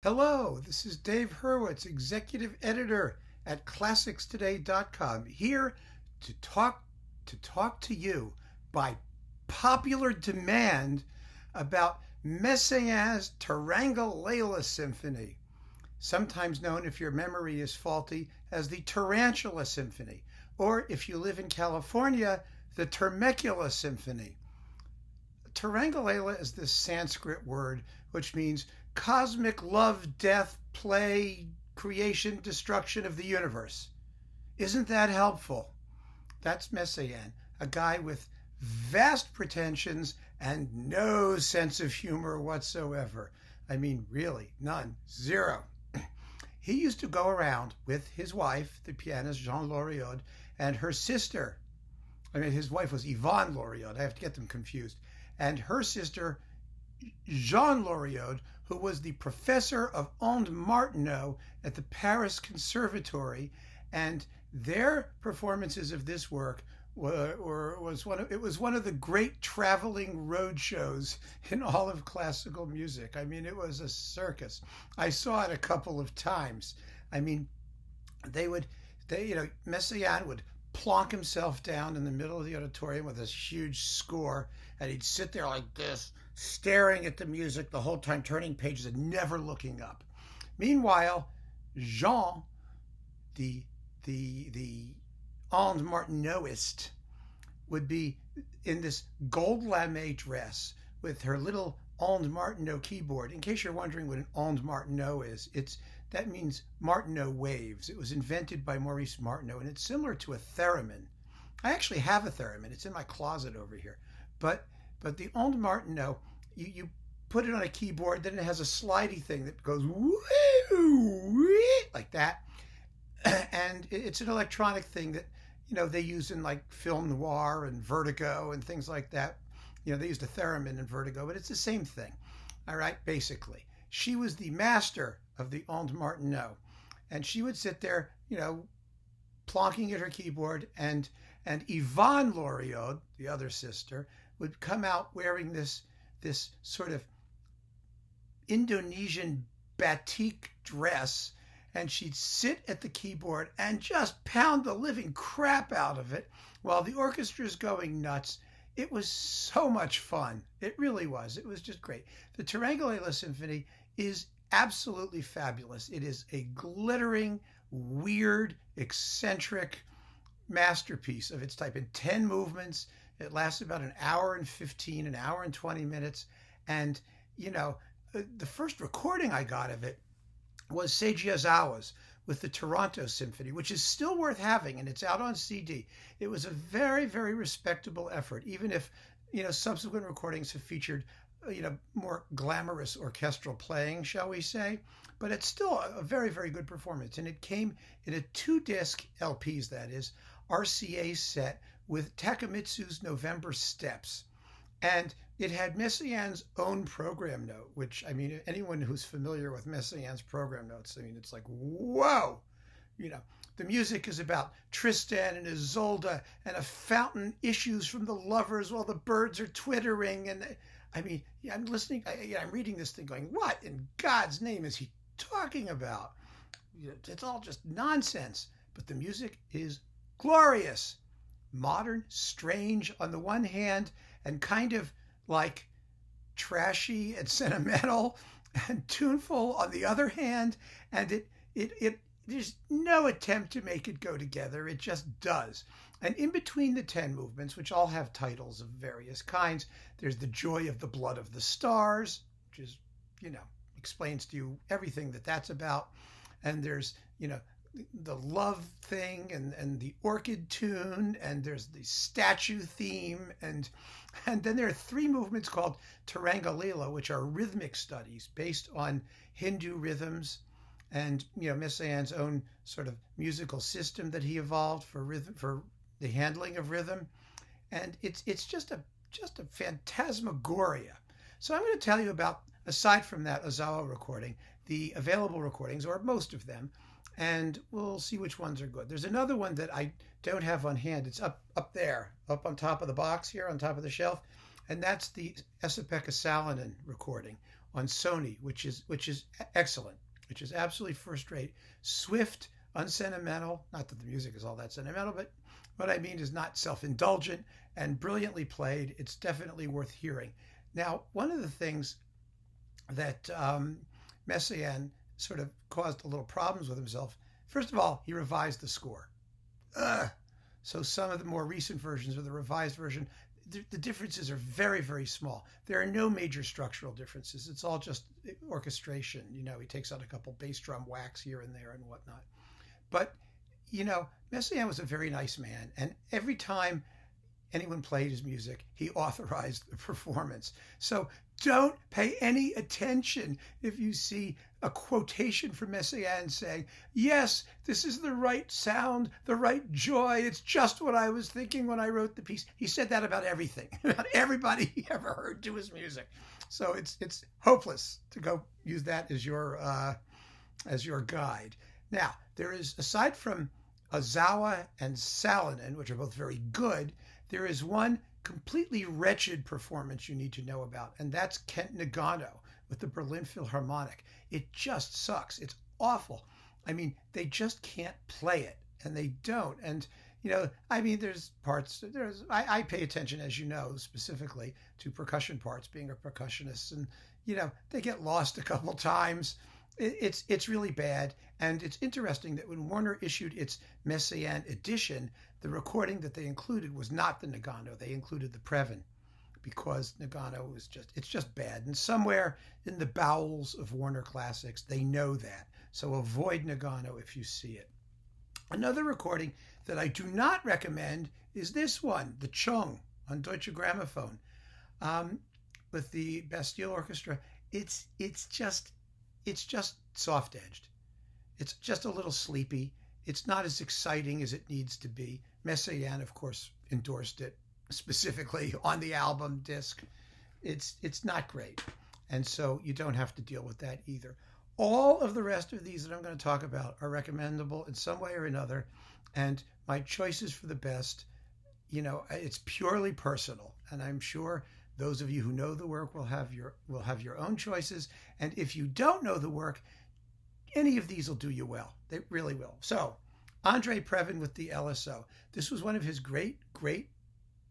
Hello, this is Dave Hurwitz, Executive Editor at ClassicsToday.com, here to talk to you by popular demand about Messiaen's Turangalila-Symphonie, sometimes known, if your memory is faulty, as the Tarantula Symphony, or if you live in California, the Temecula-Symphony. Turangalila is this Sanskrit word which means cosmic love, death, play, creation, destruction of the universe. Isn't that helpful? That's Messiaen, a guy with vast pretensions and no sense of humor whatsoever. I mean, really, none, zero. He used to go around with his wife, the pianist Jean Loriod, and her sister. His wife was Yvonne Loriod. I have to get them confused. And her sister, Jean Loriod, who was the professor of Ondes Martineau at the Paris Conservatory, and their performances of this work was one of the great traveling road shows in all of classical music. It was a circus. I saw it a couple of times. Messiaen would plonk himself down in the middle of the auditorium with this huge score, and he'd sit there like this, staring at the music the whole time, turning pages and never looking up. Meanwhile, Jean, the Ondes Martineauist, would be in this gold lame dress with her little Ondes Martineau keyboard. In case you're wondering what an Ondes Martineau is, that means Martineau waves. It was invented by Maurice Martineau, and it's similar to a theremin. I actually have a theremin. It's in my closet over here. But the Ondes Martineau, you put it on a keyboard, then it has a slidey thing that goes like that. And it's an electronic thing that, they use in like film noir and Vertigo and things like that. They used a theremin in Vertigo, but it's the same thing. All right, basically. She was the master of the Ondes Martineau, and she would sit there, plonking at her keyboard, and Yvonne Loriod, the other sister, would come out wearing this sort of Indonesian batik dress, and she'd sit at the keyboard and just pound the living crap out of it while the orchestra's going nuts. It was so much fun. It really was. It was just great. The Turangalila-Symphonie is absolutely fabulous. It is a glittering, weird, eccentric masterpiece of its type in 10 movements. It lasts about an hour and 20 minutes. And, the first recording I got of it was Seiji Ozawa's with the Toronto Symphony, which is still worth having, and it's out on CD. It was a very, very respectable effort, even if, subsequent recordings have featured, more glamorous orchestral playing, shall we say. But it's still a very, very good performance. And it came in a 2-disc LPs, that is, RCA set with Takemitsu's November Steps. And it had Messiaen's own program note, which, anyone who's familiar with Messiaen's program notes, it's like, whoa! The music is about Tristan and Isolde, and a fountain issues from the lovers while the birds are twittering. And I'm listening, I'm reading this thing going, what in God's name is he talking about? It's all just nonsense. But the music is glorious. Modern, strange on the one hand, and kind of like trashy and sentimental and tuneful on the other hand. And there's no attempt to make it go together. It just does. And in between the 10 movements, which all have titles of various kinds, there's the Joy of the Blood of the Stars, which is, explains to you everything that's about. And there's, the love thing and the orchid tune, and there's the statue theme, and then there are 3 movements called Turangalila, which are rhythmic studies based on Hindu rhythms and Messiaen's own sort of musical system that he evolved for rhythm, for the handling of rhythm. And it's just a phantasmagoria. So I'm going to tell you about, aside from that Ozawa recording, the available recordings, or most of them, and we'll see which ones are good. There's another one that I don't have on hand. It's up there, up on top of the box here, on top of the shelf, and that's the Esa-Pekka Salonen recording, on Sony, which is excellent, which is absolutely first rate. Swift, unsentimental. Not that the music is all that sentimental, but what I mean is not self-indulgent and brilliantly played. It's definitely worth hearing. Now, one of the things that Messiaen sort of caused a little problems with himself. First of all, he revised the score. So some of the more recent versions or the revised version, the differences are very, very small. There are no major structural differences. It's all just orchestration. You know, he takes out a couple bass drum whacks here and there and whatnot. But, you know, Messiaen was a very nice man. And every time anyone played his music, he authorized the performance. So don't pay any attention if you see a quotation from Messiaen saying, yes, this is the right sound, the right joy. It's just what I was thinking when I wrote the piece. He said that about everything, about everybody he ever heard do his music. So it's hopeless to go use that as your guide. Now, there is, aside from Ozawa and Salonen, which are both very good, there is one completely wretched performance you need to know about, and that's Kent Nagano with the Berlin Philharmonic. It just sucks. It's awful. I mean, they just can't play it, and they don't. And, you know, I mean, I pay attention, as you know, specifically to percussion parts, being a percussionist, and, you know, they get lost a couple times. It's really bad. And it's interesting that when Warner issued its Messiaen edition, the recording that they included was not the Nagano. They included the Previn because Nagano it's just bad. And somewhere in the bowels of Warner Classics, they know that. So avoid Nagano if you see it. Another recording that I do not recommend is this one, the Chung on Deutsche Grammophon, with the Bastille Orchestra. It's just soft-edged. It's just a little sleepy. It's not as exciting as it needs to be. Messiaen, of course, endorsed it specifically on the album disc. It's not great. And so you don't have to deal with that either. All of the rest of these that I'm going to talk about are recommendable in some way or another. And my choices for the best, you know, it's purely personal. And I'm sure those of you who know the work will have your own choices. And if you don't know the work, any of these will do you well. They really will. So, Andre Previn with the LSO. This was one of his great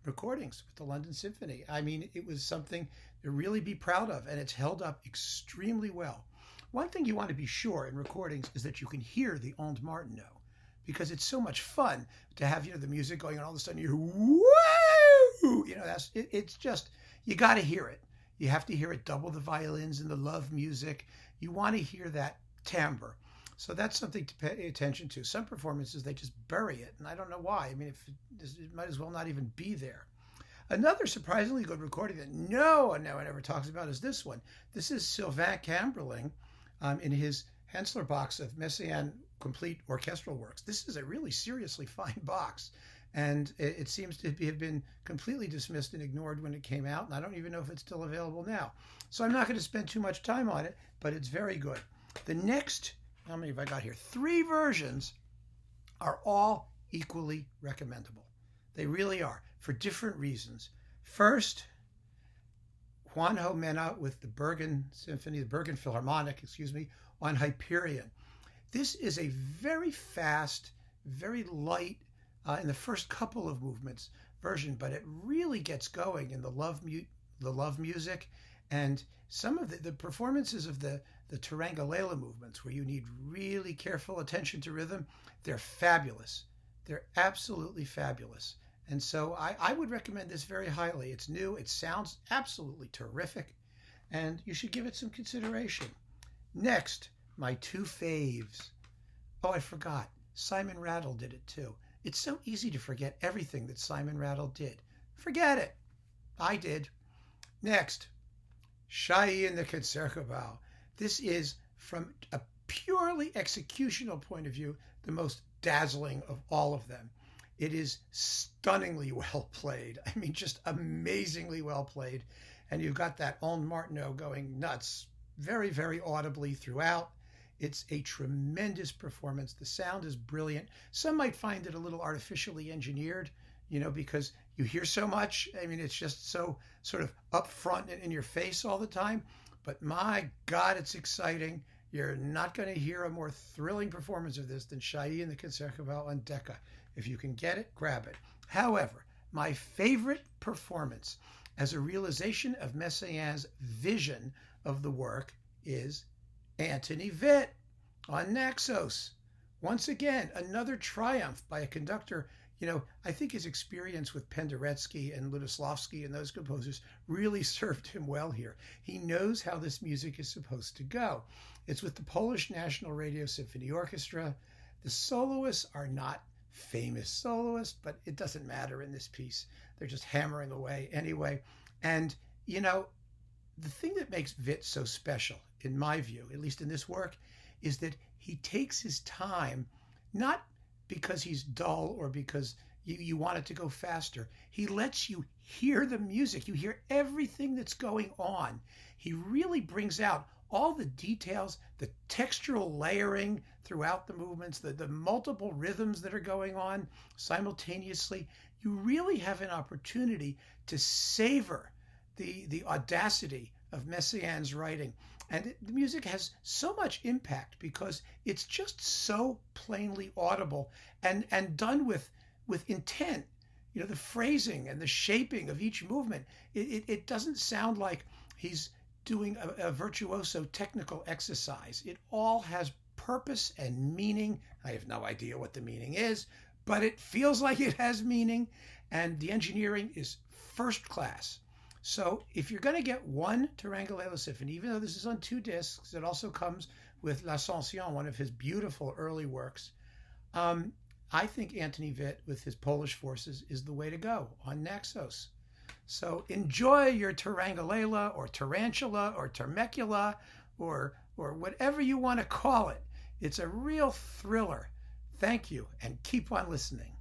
recordings with the London Symphony. I mean, it was something to really be proud of, and it's held up extremely well. One thing you want to be sure in recordings is that you can hear the Onde Martineau, because it's so much fun to have, you know, the music going, and all of a sudden you hear, woo! You know, it's just, you got to hear it. You have to hear it double the violins and the love music. You want to hear that timbre. So that's something to pay attention to. Some performances, they just bury it, and I don't know why. I mean, it might as well not even be there. Another surprisingly good recording that no one ever talks about is this one. This is Sylvain Camberling in his Hensler box of Messiaen complete orchestral works. This is a really seriously fine box, and it seems to have been completely dismissed and ignored when it came out, and I don't even know if it's still available now. So I'm not going to spend too much time on it, but it's very good. The next, how many have I got here? 3 versions are all equally recommendable. They really are, for different reasons. First, Juanjo Mena with the Bergen Philharmonic, on Hyperion. This is a very fast, very light, in the first couple of movements version, but it really gets going in the love music, and some of the performances of the Turangalila movements, where you need really careful attention to rhythm, they're fabulous. They're absolutely fabulous. And so I would recommend this very highly. It's new. It sounds absolutely terrific, and you should give it some consideration. Next, my 2 faves. Oh, I forgot. Simon Rattle did it too. It's so easy to forget everything that Simon Rattle did. Forget it. I did. Next, Shai and the Concertgebouw. This is, from a purely executional point of view, the most dazzling of all of them. It is stunningly well played. I mean, just amazingly well played. And you've got that Onde Martineau going nuts very, very audibly throughout. It's a tremendous performance. The sound is brilliant. Some might find it a little artificially engineered, you know, because you hear so much. I mean, it's just so sort of up front and in your face all the time. but my God, it's exciting. You're not going to hear a more thrilling performance of this than Shai and the Concertgebouw on Decca. If you can get it, grab it. However, my favorite performance as a realization of Messiaen's vision of the work is Antony Witt on Naxos. Once again, another triumph by a conductor. I think his experience with Penderecki and Ludoslavsky and those composers really served him well here. He knows how this music is supposed to go. It's with the Polish National Radio Symphony Orchestra. The soloists are not famous soloists, but it doesn't matter in this piece. They're just hammering away anyway. And, the thing that makes Witt so special, in my view, at least in this work, is that he takes his time, not because he's dull or because you want it to go faster. He lets you hear the music. You hear everything that's going on. He really brings out all the details, the textural layering throughout the movements, the multiple rhythms that are going on simultaneously. You really have an opportunity to savor the audacity of Messiaen's writing. And the music has so much impact because it's just so plainly audible and done with intent. The phrasing and the shaping of each movement. It doesn't sound like he's doing a virtuoso technical exercise. It all has purpose and meaning. I have no idea what the meaning is, but it feels like it has meaning, and the engineering is first class. So if you're going to get one Turangalila-Symphonie, even though this is on 2 discs, it also comes with L'Ascension, one of his beautiful early works. I think Antony Witt with his Polish forces is the way to go on Naxos. So enjoy your Turangalila or Tarantula or Termecula or whatever you want to call it. It's a real thriller. Thank you, and keep on listening.